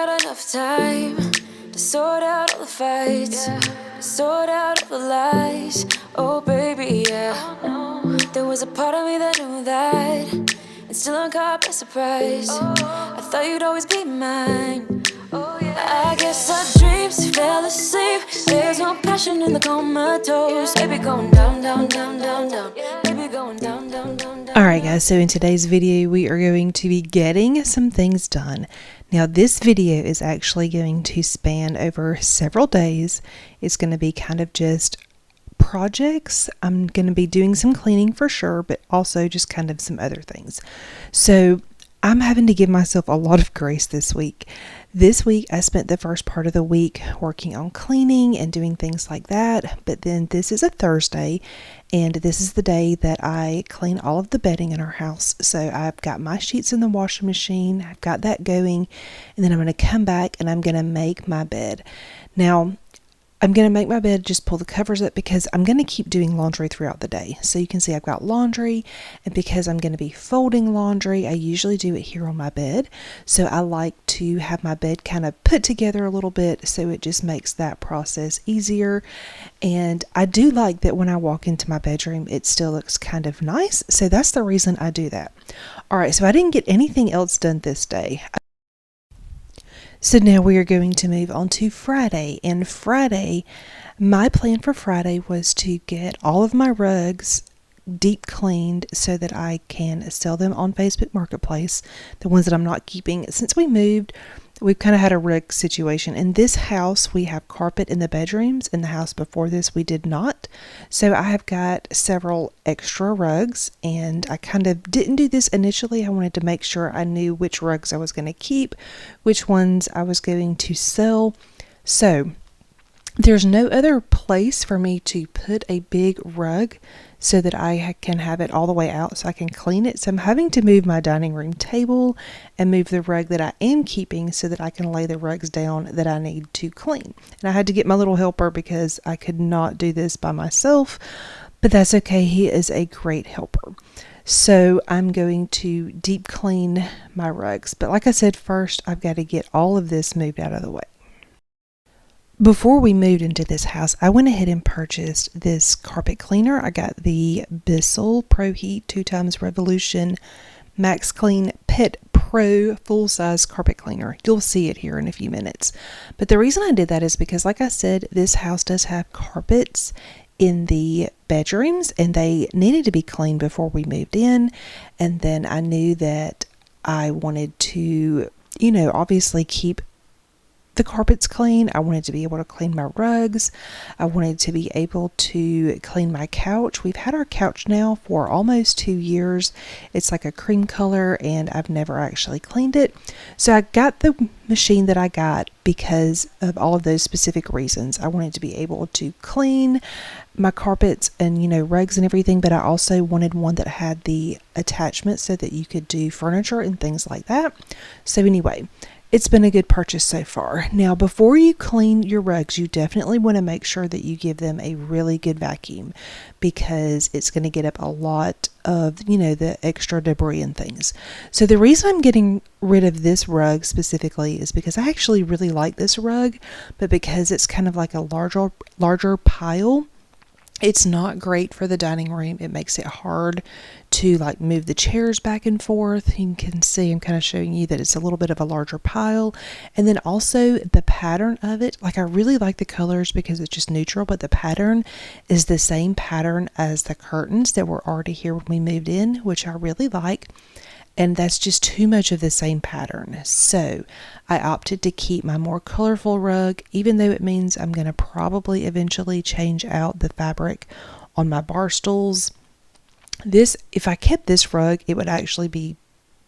got enough time to sort out all the fights, to sort out all the lies. Oh baby, yeah. There was a part of me that knew that, and still I'm caught by surprise. I thought you'd always be mine. I guess our dreams fell asleep. There's no passion in the comatose. Baby going down, down, down, down, down. Baby going down, down, down, down. Alright guys, so in today's video we are going to be getting some things done. Now this video is actually going to span over several days. It's going to be kind of just projects. I'm going to be doing some cleaning for sure, but also just kind of some other things. So I'm having to give myself a lot of grace this week. This week I spent the first part of the week working on cleaning and doing things like that, but then this is a Thursday and this is the day that I clean all of the bedding in our house. So I've got my sheets in the washing machine, I've got that going, and then I'm going to come back and I'm going to make my bed. Now I'm going to make my bed, just pull the covers up because I'm going to keep doing laundry throughout the day. So you can see I've got laundry, and because I'm going to be folding laundry, I usually do it here on my bed. So I like to have my bed kind of put together a little bit so it just makes that process easier. And I do like that when I walk into my bedroom, it still looks kind of nice. So that's the reason I do that. All right, so I didn't get anything else done this day. So now we are going to move on to Friday, and Friday, my plan for Friday was to get all of my rugs deep cleaned so that I can sell them on Facebook Marketplace, the ones that I'm not keeping. Since we moved, we've kind of had a rug situation. In this house, we have carpet in the bedrooms. In the house before this, we did not. So I have got several extra rugs, and I kind of didn't do this initially. I wanted to make sure I knew which rugs I was going to keep, which ones I was going to sell. So there's no other place for me to put a big rug so that I can have it all the way out so I can clean it. So I'm having to move my dining room table and move the rug that I am keeping so that I can lay the rugs down that I need to clean. And I had to get my little helper because I could not do this by myself, but that's okay. He is a great helper. So I'm going to deep clean my rugs. But like I said, first I've got to get all of this moved out of the way. Before we moved into this house, I went ahead and purchased this carpet cleaner. I got the Bissell Pro Heat 2x Revolution Max Clean Pet Pro full-size carpet cleaner. You'll see it here in a few minutes. But the reason I did that is because, like I said, this house does have carpets in the bedrooms, and they needed to be cleaned before we moved in. And then I knew that I wanted to, obviously keep the carpets clean. I wanted to be able to clean my rugs. I wanted to be able to clean my couch. We've had our couch now for almost 2 years. It's like a cream color and I've never actually cleaned it. So I got the machine that I got because of all of those specific reasons. I wanted to be able to clean my carpets and rugs and everything, but I also wanted one that had the attachment so that you could do furniture and things like that. So anyway, it's been a good purchase so far. Now, before you clean your rugs, you definitely want to make sure that you give them a really good vacuum because it's going to get up a lot of, the extra debris and things. So the reason I'm getting rid of this rug specifically is because I actually really like this rug, but because it's kind of like a larger pile, it's not great for the dining room. It makes it hard to move the chairs back and forth. You can see I'm kind of showing you that it's a little bit of a larger pile. And then also the pattern of it, I really like the colors because it's just neutral, but the pattern is the same pattern as the curtains that were already here when we moved in, which I really like. And that's just too much of the same pattern. So I opted to keep my more colorful rug, even though it means I'm going to probably eventually change out the fabric on my bar stools. If I kept this rug, it would actually be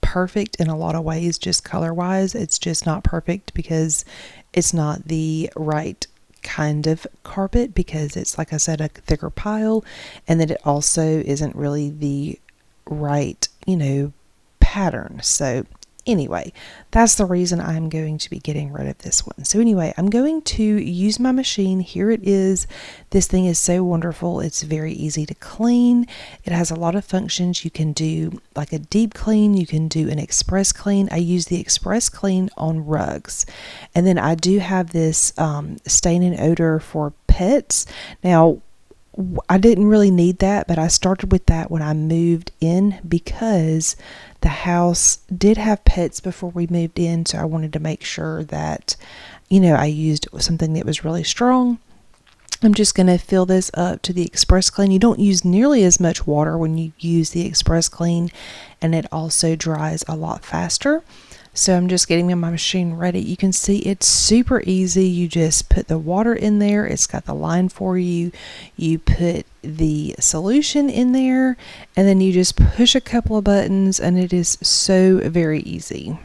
perfect in a lot of ways, just color wise. It's just not perfect because it's not the right kind of carpet because it's, like I said, a thicker pile, and that it also isn't really the right, pattern. So Anyway, that's the reason I'm going to be getting rid of this one. So anyway, I'm going to use my machine. Here it is. This thing is so wonderful. It's very easy to clean. It has a lot of functions. You can do like a deep clean. You can do an express clean. I use the express clean on rugs. And then I do have this stain and odor for pets. Now, I didn't really need that, but I started with that when I moved in because the house did have pets before we moved in. So I wanted to make sure that, I used something that was really strong. I'm just going to fill this up to the express clean. You don't use nearly as much water when you use the express clean, and it also dries a lot faster. So I'm just getting my machine ready. You can see it's super easy. You just put the water in there. It's got the line for you. You put the solution in there, and then you just push a couple of buttons, and it is so very easy.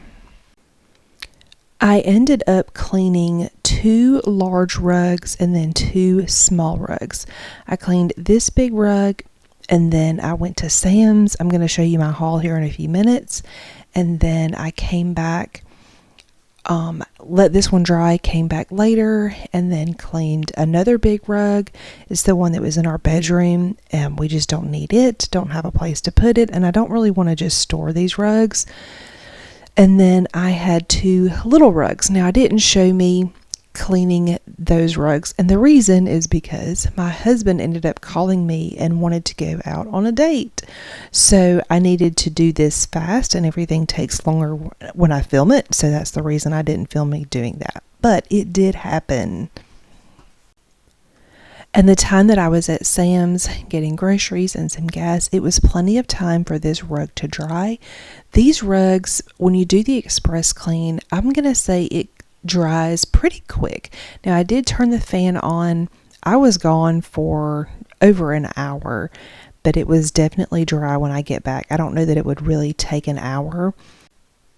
I ended up cleaning 2 large rugs and then 2 small rugs. I cleaned this big rug, and then I went to Sam's. I'm going to show you my haul here in a few minutes. And then I came back, let this one dry, came back later, and then cleaned another big rug. It's the one that was in our bedroom, and we just don't need it, don't have a place to put it, and I don't really want to just store these rugs. And then I had 2 little rugs. Now, I didn't show me cleaning those rugs, and the reason is because my husband ended up calling me and wanted to go out on a date. So I needed to do this fast, and everything takes longer when I film it, so that's the reason I didn't film me doing that. But it did happen. And the time that I was at Sam's getting groceries and some gas, it was plenty of time for this rug to dry. These rugs, when you do the express clean, I'm going to say it dries pretty quick. Now, I did turn the fan on. I was gone for over an hour, but it was definitely dry when I get back. I don't know that it would really take an hour.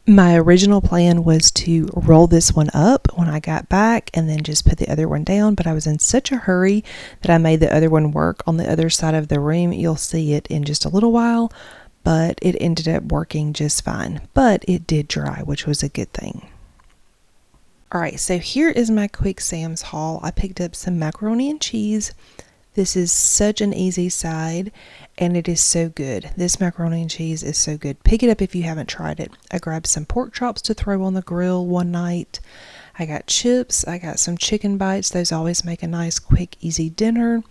My original plan was to roll this one up when I got back and then just put the other one down, but I was in such a hurry that I made the other one work on the other side of the room. You'll see it in just a little while, but it ended up working just fine. But it did dry, which was a good thing. Alright, so here is my quick Sam's haul. I picked up some macaroni and cheese. This is such an easy side, and it is so good. This macaroni and cheese is so good. Pick it up if you haven't tried it. I grabbed some pork chops to throw on the grill one night. I got chips. I got some chicken bites. Those always make a nice, quick, easy dinner.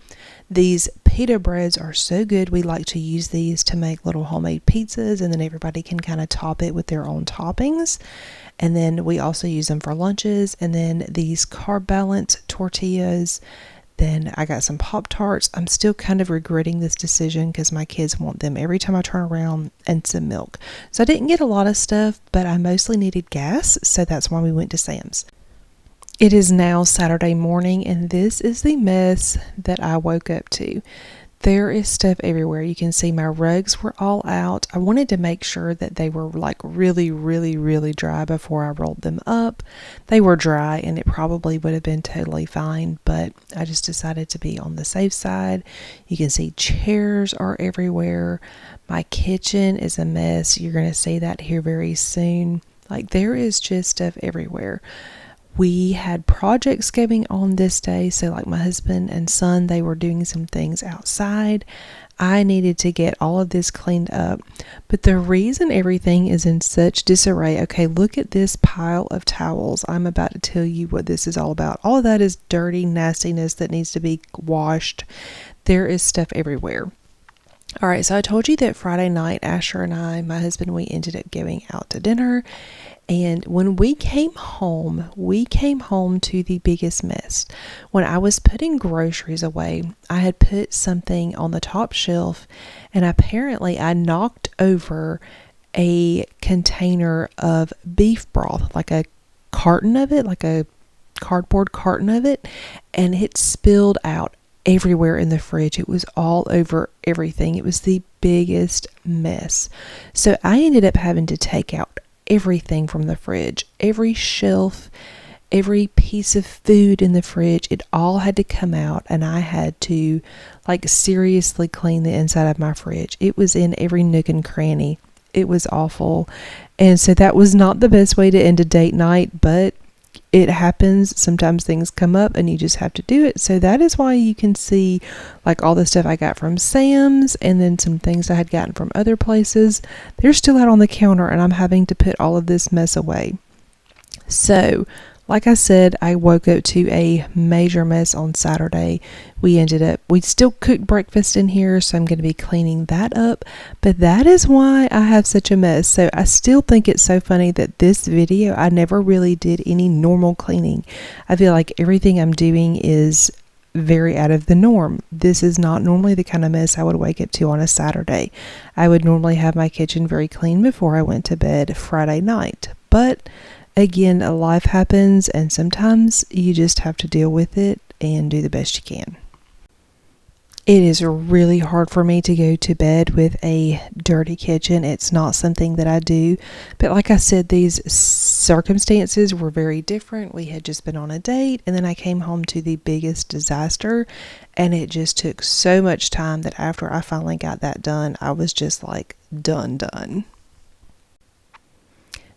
These pita breads are so good. We like to use these to make little homemade pizzas, and then everybody can kind of top it with their own toppings. And then we also use them for lunches. And then these carb balance tortillas. Then I got some Pop-Tarts. I'm still kind of regretting this decision because my kids want them every time I turn around, and some milk. So I didn't get a lot of stuff, but I mostly needed gas, so that's why we went to Sam's. It is now Saturday morning, and this is the mess that I woke up to. There is stuff everywhere. You can see my rugs were all out. I wanted to make sure that they were like really, really, really dry before I rolled them up. They were dry, and it probably would have been totally fine, but I just decided to be on the safe side. You can see chairs are everywhere. My kitchen is a mess. You're going to see that here very soon. Like, there is just stuff everywhere. We had projects going on this day, so like my husband and son, they were doing some things outside. I needed to get all of this cleaned up, but the reason everything is in such disarray, okay, look at this pile of towels. I'm about to tell you what this is all about. All of that is dirty nastiness that needs to be washed. There is stuff everywhere. All right, so I told you that Friday night, Asher and I, my husband, we ended up going out to dinner. And when we came home to the biggest mess. When I was putting groceries away, I had put something on the top shelf, and apparently I knocked over a container of beef broth, like a carton of it, like a cardboard carton of it, and it spilled out everywhere in the fridge. It was all over everything. It was the biggest mess. So I ended up having to take out everything from the fridge, every shelf, every piece of food in the fridge. It all had to come out, and I had to like seriously clean the inside of my fridge. It was in every nook and cranny. It was awful. And so that was not the best way to end a date night, but it happens. Sometimes things come up and you just have to do it. So that is why you can see like all the stuff I got from Sam's and then some things I had gotten from other places. They're still out on the counter and I'm having to put all of this mess away. So like I said, I woke up to a major mess on Saturday. We still cooked breakfast in here, so I'm going to be cleaning that up. But that is why I have such a mess. So I still think it's so funny that this video, I never really did any normal cleaning. I feel like everything I'm doing is very out of the norm. This is not normally the kind of mess I would wake up to on a Saturday. I would normally have my kitchen very clean before I went to bed Friday night. But again, life happens and sometimes you just have to deal with it and do the best you can. It is really hard for me to go to bed with a dirty kitchen. It's not something that I do. But like I said, these circumstances were very different. We had just been on a date and then I came home to the biggest disaster and it just took so much time that after I finally got that done, I was just like done.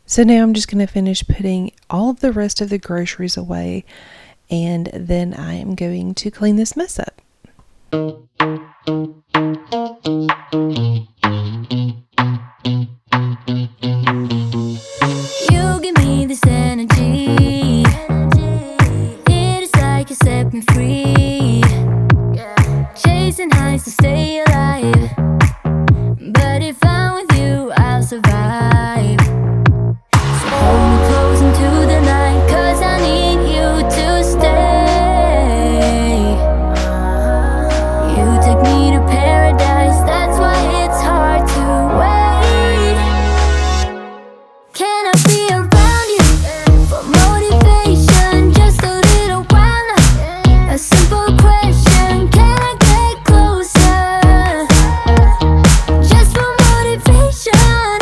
So now I'm just going to finish putting all of the rest of the groceries away and then I am going to clean this mess up. You give me this energy. It is like you set me free. Chasing highs to stay alive. But if I'm with you, I'll survive. So hold me close into the night, 'cause I need you to stay. You take me to paradise, that's why it's hard to wait. Can I be around you for motivation? Just a little while now. A simple question, can I get closer? Just for motivation.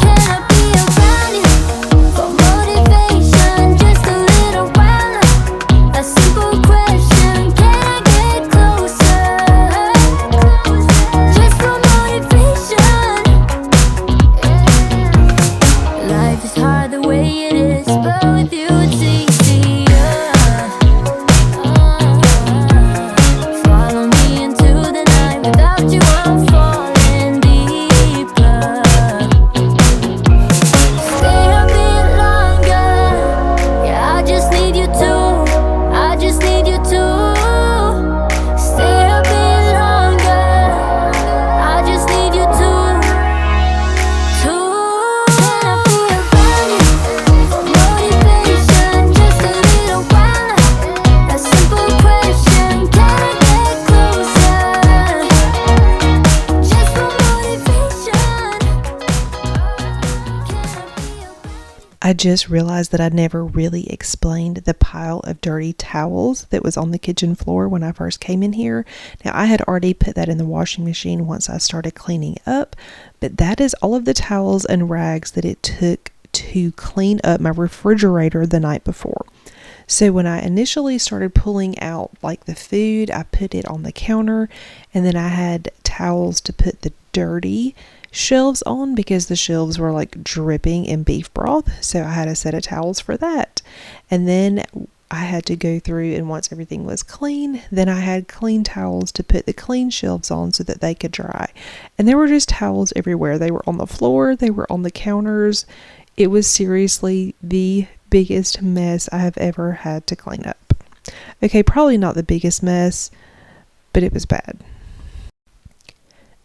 Can I be around you for motivation? Just a little while now. A simple question, can I get closer? Just for motivation. Life is hard the way it is, but with you it's easier. Follow me into the night, without you I'm falling deeper. Stay a bit longer, yeah, I just need you to. I just need you to. Stay a bit longer, I just need you to. Can I be around you for motivation? Just a little while now. A simple question, can I get closer? Just for motivation. Can I be around? I just realized that I never really explained the pile of dirty towels that was on the kitchen floor when I first came in here. Now, I had already put that in the washing machine once I started cleaning up, but that is all of the towels and rags that it took to clean up my refrigerator the night before. So when I initially started pulling out like the food, I put it on the counter and then I had towels to put the dirty shelves on because the shelves were like dripping in beef broth. So I had a set of towels for that. And then I had to go through and once everything was clean, then I had clean towels to put the clean shelves on so that they could dry. And there were just towels everywhere. They were on the floor, they were on the counters. It was seriously the biggest mess I have ever had to clean up. Okay, probably not the biggest mess, but it was bad.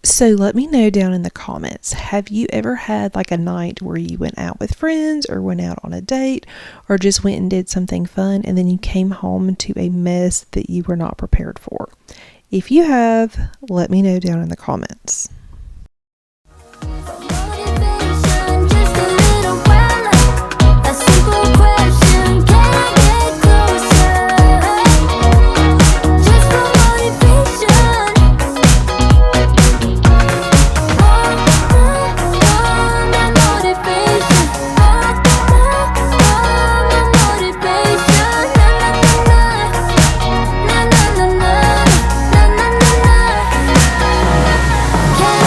So let me know down in the comments, have you ever had like a night where you went out with friends or went out on a date or just went and did something fun and then you came home to a mess that you were not prepared for? If you have, let me know down in the comments. Motivation, just a little while now. A simple question, can I get closer? Just for motivation. My motivation. My motivation. Na na na na na na na na na. Can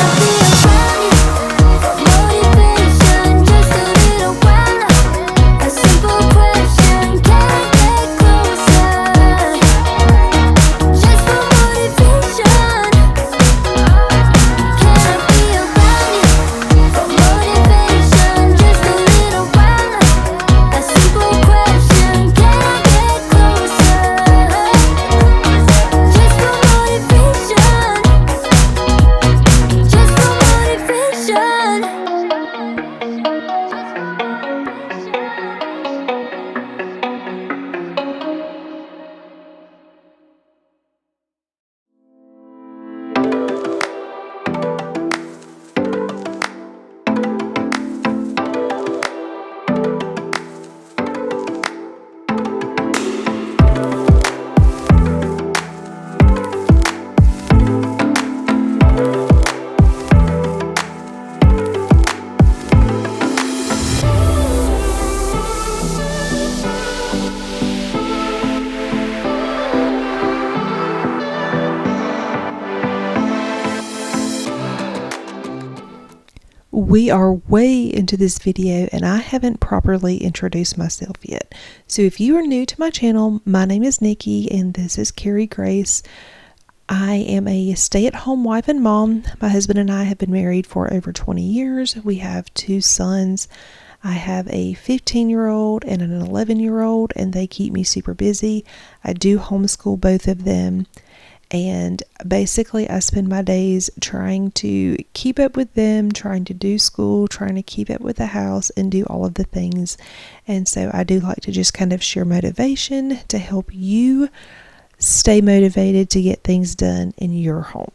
We are way into this video and I haven't properly introduced myself yet. So if you are new to my channel, my name is Nikki and this is Carry Grace. I am a stay-at-home wife and mom. My husband and I have been married for over 20 years. We have 2 sons. I have a 15-year-old and an 11-year-old, and they keep me super busy. I do homeschool both of them. And basically, I spend my days trying to keep up with them, trying to do school, trying to keep up with the house, and do all of the things. And so I do like to just kind of share motivation to help you stay motivated to get things done in your home.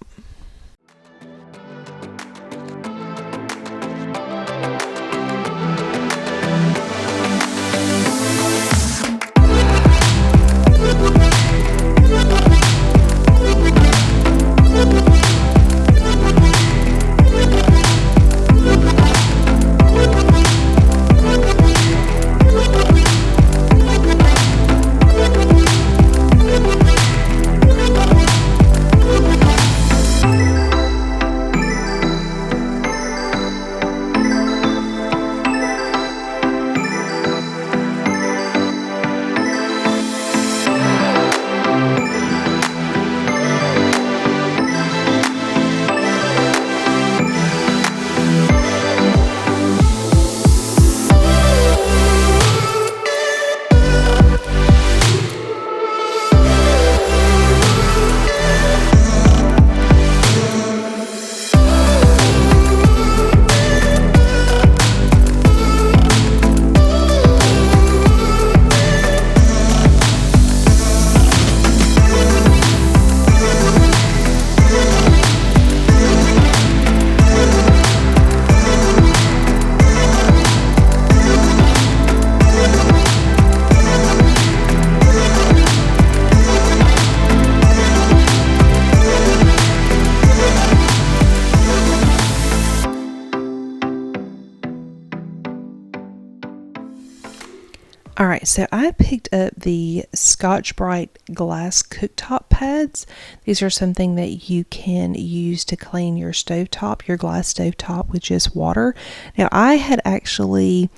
Alright, so I picked up the Scotch-Brite glass cooktop pads. These are something that you can use to clean your stovetop, your glass stovetop, with just water. Now, I had actually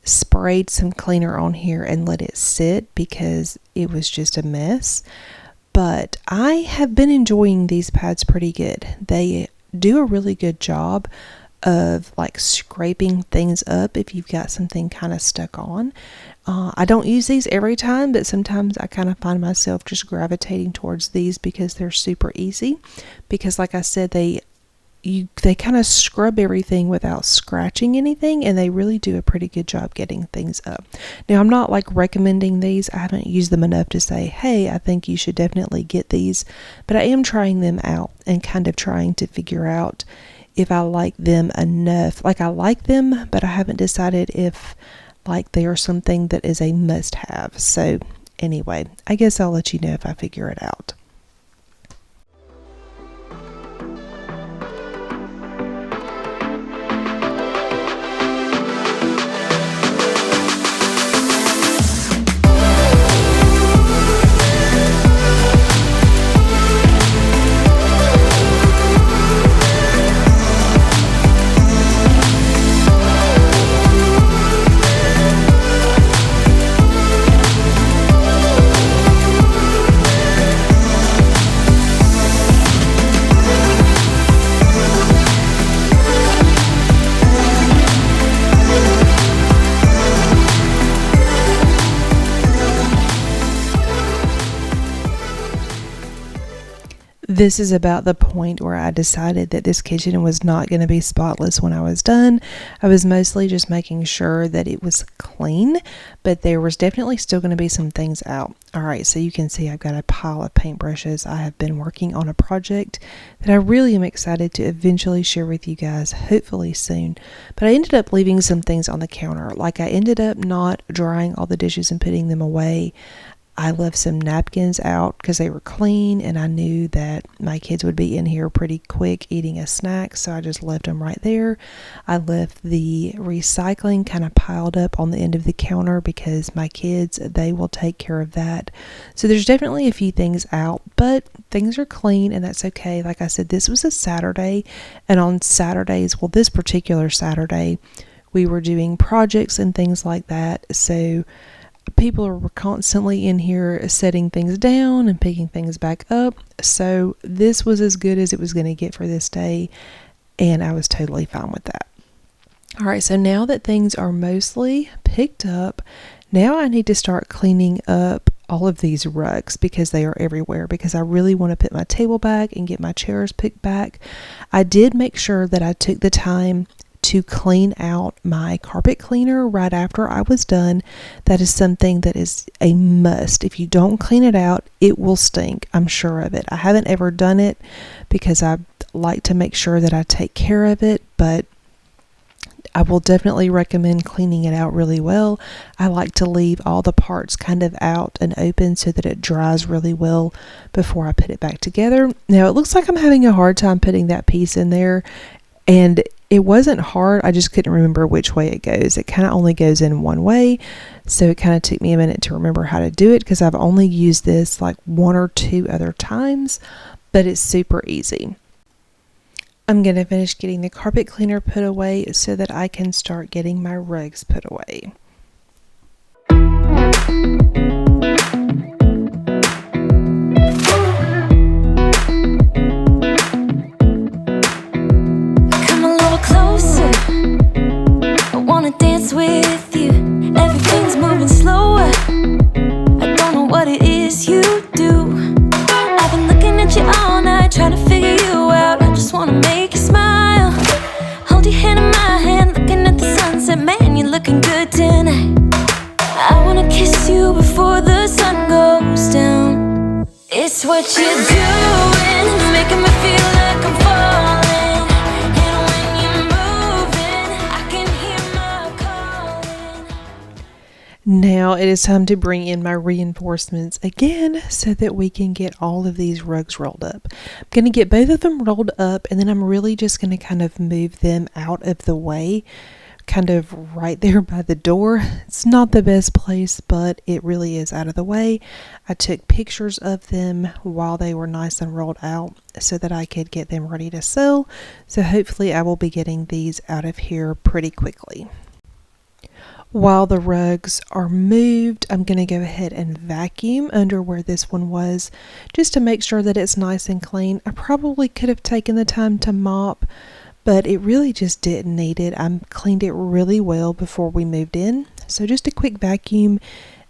sprayed some cleaner on here and let it sit because it was just a mess. But I have been enjoying these pads pretty good. They do a really good job of like scraping things up if you've got something kind of stuck on. I don't use these every time, but sometimes I kind of find myself just gravitating towards these because they're super easy. Because like I said, they kind of scrub everything without scratching anything, and they really do a pretty good job getting things up. Now, I'm not like recommending these. I haven't used them enough to say, hey, I think you should definitely get these, but I am trying them out and kind of trying to figure out if I like them enough. Like, I like them, but I haven't decided if like they are something that is a must-have. So anyway, I guess I'll let you know if I figure it out. This is about the point where I decided that this kitchen was not going to be spotless when I was done. I was mostly just making sure that it was clean, but there was definitely still going to be some things out. Alright, so you can see I've got a pile of paintbrushes. I have been working on a project that I really am excited to eventually share with you guys, hopefully soon. But I ended up leaving some things on the counter. Like, I ended up not drying all the dishes and putting them away. I left some napkins out because they were clean, and I knew that my kids would be in here pretty quick eating a snack, so I just left them right there. I left the recycling kind of piled up on the end of the counter because my kids, they will take care of that. So there's definitely a few things out, but things are clean, and that's okay. Like I said, this was a Saturday, and on Saturdays, well, this particular Saturday, we were doing projects and things like that, so people were constantly in here setting things down and picking things back up. So this was as good as it was going to get for this day, and I was totally fine with that. All right, so now that things are mostly picked up, now I need to start cleaning up all of these rugs because they are everywhere, because I really want to put my table back and get my chairs picked back. I did make sure that I took the time to clean out my carpet cleaner right after I was done. That is something that is a must. If you don't clean it out, it will stink. I'm sure of it. I haven't ever done it because I like to make sure that I take care of it, but I will definitely recommend cleaning it out really well. I like to leave all the parts kind of out and open so that it dries really well before I put it back together. Now it looks like I'm having a hard time putting that piece in there, and it wasn't hard, I just couldn't remember which way it goes. It kind of only goes in one way, so it kind of took me a minute to remember how to do it because I've only used this like 1 or 2 other times, but it's super easy. I'm going to finish getting the carpet cleaner put away so that I can start getting my rugs put away. With you, everything's moving slower. I don't know what it is you do. I've been looking at you all night, trying to figure you out. I just wanna make you smile. Hold your hand in my hand, looking at the sunset. Man, you're looking good tonight. I wanna kiss you before the sun goes down. It's what you're doing, it's making me feel like I'm falling. Now it is time to bring in my reinforcements again so that we can get all of these rugs rolled up. I'm going to get both of them rolled up, and then I'm really just going to kind of move them out of the way, kind of right there by the door. It's not the best place, but it really is out of the way. I took pictures of them while they were nice and rolled out so that I could get them ready to sell. So hopefully I will be getting these out of here pretty quickly. While the rugs are moved, I'm going to go ahead and vacuum under where this one was just to make sure that it's nice and clean. I probably could have taken the time to mop, but it really just didn't need it. I cleaned it really well before we moved in. So just a quick vacuum,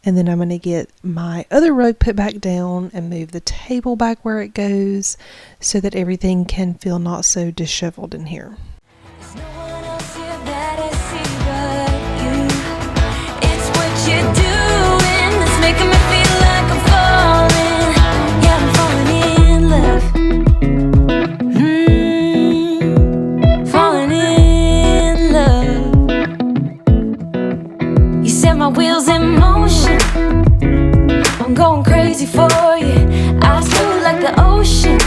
and then I'm going to get my other rug put back down and move the table back where it goes so that everything can feel not so disheveled in here. Making me feel like I'm falling. Yeah, I'm falling in love. You set my wheels in motion. I'm going crazy for you. Eyes blue like the ocean.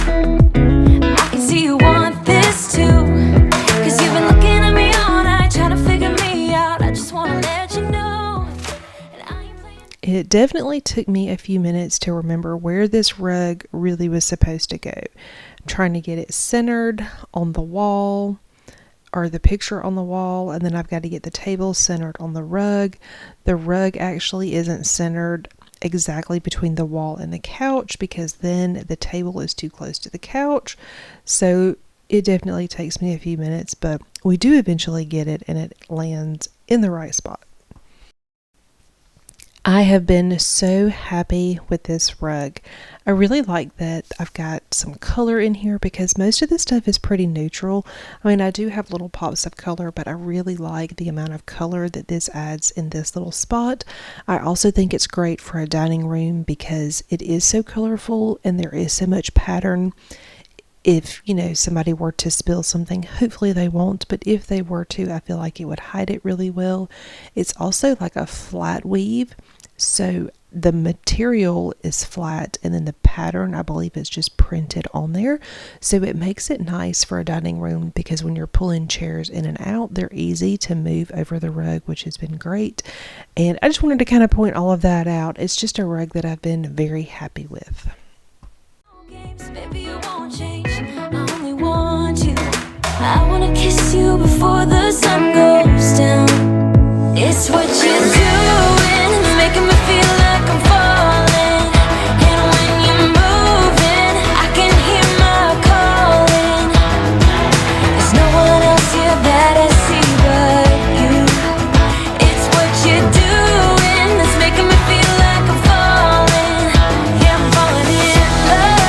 I can see you want this too. 'Cause you've been looking at me all night, trying to figure me out. I just wanna let you know. It definitely took me a few minutes to remember where this rug really was supposed to go. I'm trying to get it centered on the wall, or the picture on the wall, and then I've got to get the table centered on the rug. The rug actually isn't centered exactly between the wall and the couch because then the table is too close to the couch. So it definitely takes me a few minutes, but we do eventually get it and it lands in the right spot. I have been so happy with this rug. I really like that I've got some color in here because most of this stuff is pretty neutral. I mean, I do have little pops of color, but I really like the amount of color that this adds in this little spot. I also think it's great for a dining room because it is so colorful and there is so much pattern. If, somebody were to spill something, hopefully they won't, but if they were to, I feel like it would hide it really well. It's also like a flat weave, So the material is flat, and then the pattern, I believe, is just printed on there. So it makes it nice for a dining room, because when you're pulling chairs in and out, they're easy to move over the rug, which has been great. And I just wanted to kind of point all of that out. It's just a rug that I've been very happy with. Baby, you won't change. I only want you. I wanna kiss you before the sun goes down. It's what you're doing, it's making me feel like I'm falling. And when you're moving, I can hear my calling. There's no one else here that I see but you. It's what you're doing, it's making me feel like I'm falling. Yeah, I'm falling in love.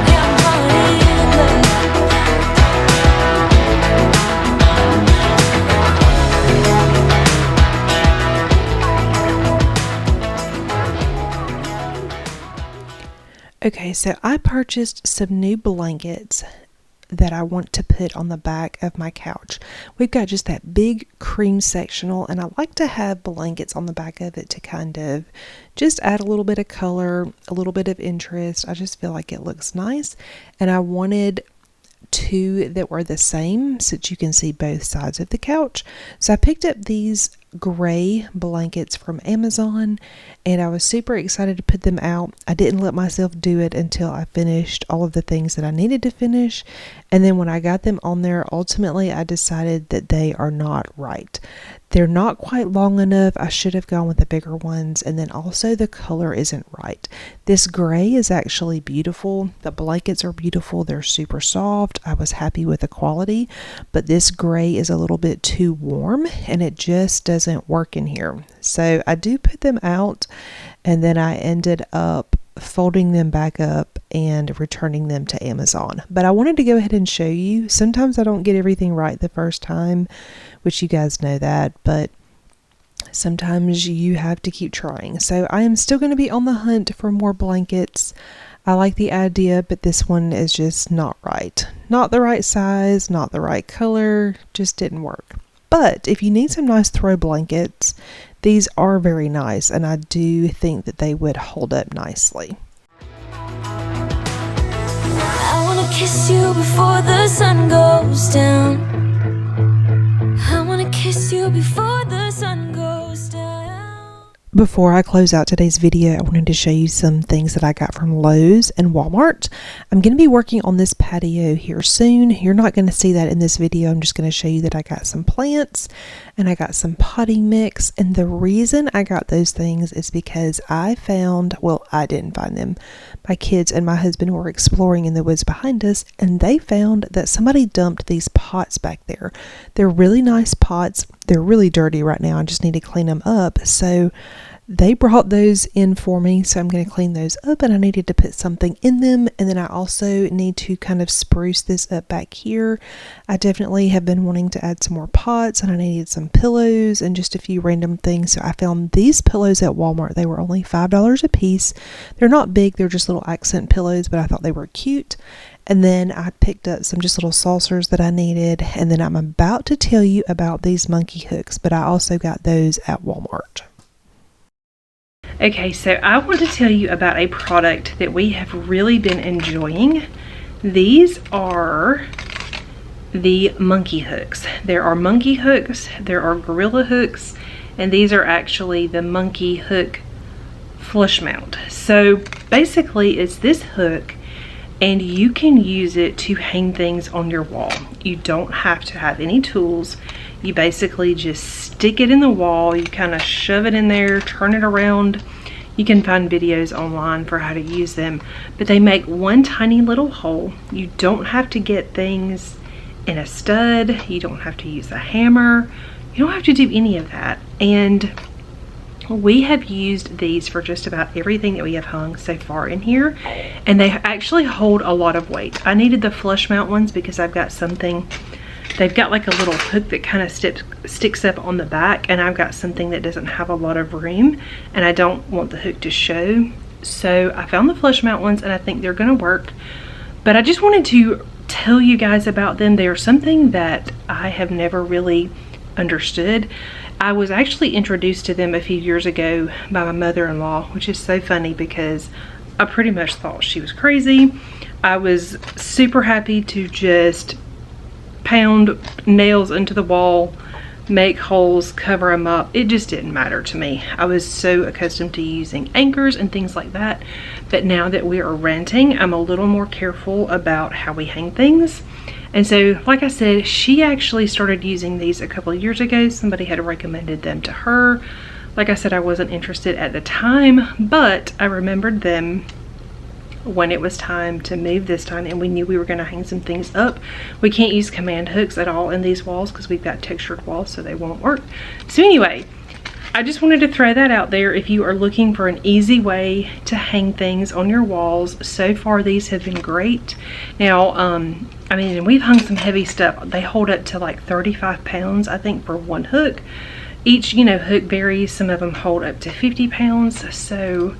Yeah, I'm falling in love. Okay, so I purchased some new blankets that I want to put on the back of my couch. We've got just that big cream sectional, and I like to have blankets on the back of it to kind of just add a little bit of color, a little bit of interest. I just feel like it looks nice, and I wanted two that were the same so that you can see both sides of the couch. So I picked up these gray blankets from Amazon, and I was super excited to put them out. I didn't let myself do it until I finished all of the things that I needed to finish, and then when I got them on there, ultimately I decided that they are not right. They're not quite long enough. I should have gone with the bigger ones, and then also the color isn't right. This gray is actually beautiful. The blankets are beautiful. They're super soft. I was happy with the quality, but this gray is a little bit too warm, and it just doesn't work in here. So I do put them out, and then I ended up folding them back up and returning them to Amazon. But I wanted to go ahead and show you. Sometimes I don't get everything right the first time, which you guys know that, but sometimes you have to keep trying. So I am still going to be on the hunt for more blankets. I like the idea, but this one is just not right. Not the right size, not the right color, just didn't work. But if you need some nice throw blankets, these are very nice, and I do think that they would hold up nicely. I wanna kiss you before the sun goes down. I wanna kiss you before the sun goes down. Before I close out today's video, I wanted to show you some things that I got from Lowe's and Walmart. I'm going to be working on this patio here soon. You're not going to see that in this video. I'm just going to show you that I got some plants and I got some potting mix. And the reason I got those things is because I found, well, I didn't find them. My kids and my husband were exploring in the woods behind us, and they found that somebody dumped these pots back there. They're really nice pots. They're really dirty right now. I just need to clean them up. So they brought those in for me, so I'm going to clean those up, and I needed to put something in them. And then I also need to kind of spruce this up back here. I definitely have been wanting to add some more pots, and I needed some pillows and just a few random things. So I found these pillows at Walmart. They were only $5 a piece. They're not big, they're just little accent pillows, but I thought they were cute. And then I picked up some just little saucers that I needed. And then I'm about to tell you about these monkey hooks, but I also got those at Walmart. Okay, so I want to tell you about a product that we have really been enjoying. These are the monkey hooks. There are monkey hooks, there are gorilla hooks, and these are actually the monkey hook flush mount. So basically it's this hook, and you can use it to hang things on your wall. You don't have to have any tools. You basically just stick it in the wall. You kind of shove it in there, turn it around. You can find videos online for how to use them, but they make one tiny little hole. You don't have to get things in a stud. You don't have to use a hammer. You don't have to do any of that. And we have used these for just about everything that we have hung so far in here, and they actually hold a lot of weight. I needed the flush mount ones because I've got something, they've got like a little hook that kind of sticks up on the back, and I've got something that doesn't have a lot of room, and I don't want the hook to show. So I found the flush mount ones, and I think they're gonna work. But I just wanted to tell you guys about them. They are something that I have never really understood. I was actually introduced to them a few years ago by my mother-in-law, which is so funny because I pretty much thought she was crazy. I was super happy to just pound nails into the wall, make holes, cover them up. It just didn't matter to me. I was so accustomed to using anchors and things like that. But now that we are renting, I'm a little more careful about how we hang things. And so, like I said, she actually started using these a couple of years ago. Somebody had recommended them to her. Like I said, I wasn't interested at the time, but I remembered them when it was time to move this time, and we knew we were going to hang some things up. We can't use command hooks at all in these walls because we've got textured walls, so they won't work. So anyway, I just wanted to throw that out there. If you are looking for an easy way to hang things on your walls, so far these have been great. Now, I mean, we've hung some heavy stuff. They hold up to like 35 pounds, I think, for one hook. Each, you know, hook varies. Some of them hold up to 50 pounds. So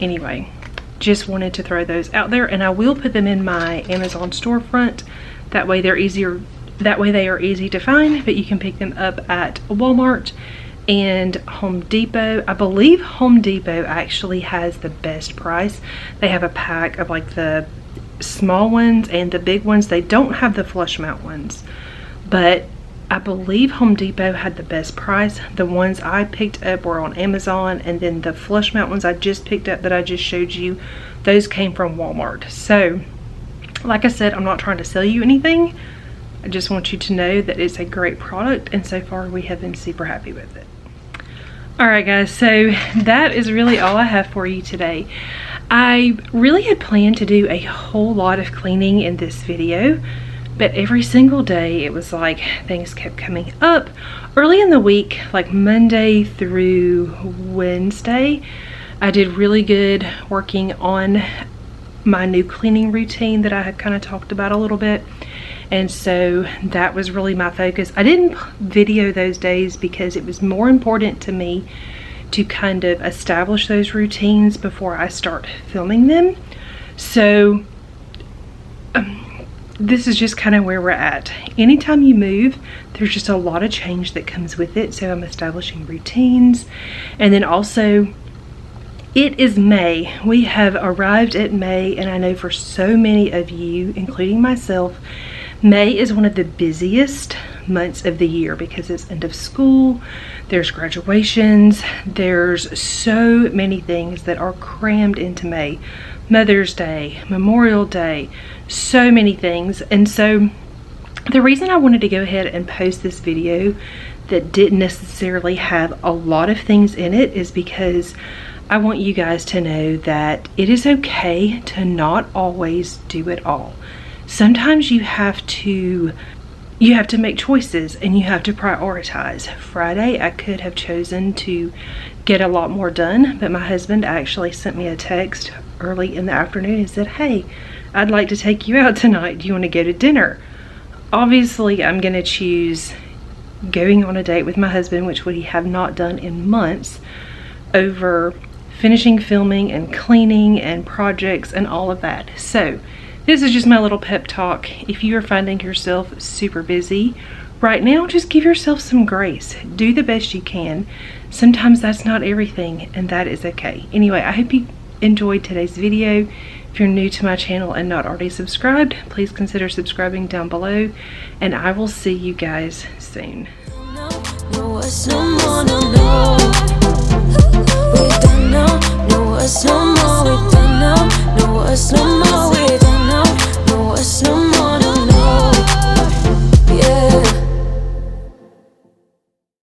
anyway, just wanted to throw those out there, and I will put them in my Amazon storefront. That way they're easier. That way they are easy to find, but you can pick them up at Walmart and Home Depot. I believe Home Depot actually has the best price. They have a pack of like the small ones and the big ones. They don't have the flush mount ones, but I believe Home Depot had the best price. The ones I picked up were on Amazon, and then the flush mount ones I just picked up that I just showed you, those came from Walmart. So like I said, I'm not trying to sell you anything. I just want you to know that it's a great product, and so far we have been super happy with it. Alright guys, so that is really all I have for you today. I really had planned to do a whole lot of cleaning in this video, but every single day it was like things kept coming up. Early in the week, like Monday through Wednesday, I did really good working on my new cleaning routine that I had kind of talked about a little bit. And so that was really my focus. I didn't video those days because it was more important to me to kind of establish those routines before I start filming them. So this is just kind of where we're at. Anytime you move, there's just a lot of change that comes with it. So I'm establishing routines. And then also, it is May. We have arrived at May, and I know for so many of you, including myself, May is one of the busiest months of the year because it's end of school, there's graduations, there's so many things that are crammed into May. Mother's Day, Memorial Day, so many things. And so the reason I wanted to go ahead and post this video that didn't necessarily have a lot of things in it is because I want you guys to know that it is okay to not always do it all. Sometimes you have to make choices, and you have to prioritize. Friday, I could have chosen to get a lot more done, but my husband actually sent me a text early in the afternoon and said, "Hey, I'd like to take you out tonight. Do you want to go to dinner?" Obviously, I'm going to choose going on a date with my husband, which we have not done in months, over finishing filming and cleaning and projects and all of that. So this is just my little pep talk. If you are finding yourself super busy right now, just give yourself some grace. Do the best you can. Sometimes that's not everything, and that is okay. Anyway, I hope you enjoyed today's video. If you're new to my channel and not already subscribed, please consider subscribing down below, and I will see you guys soon. No, no, no more, no, no.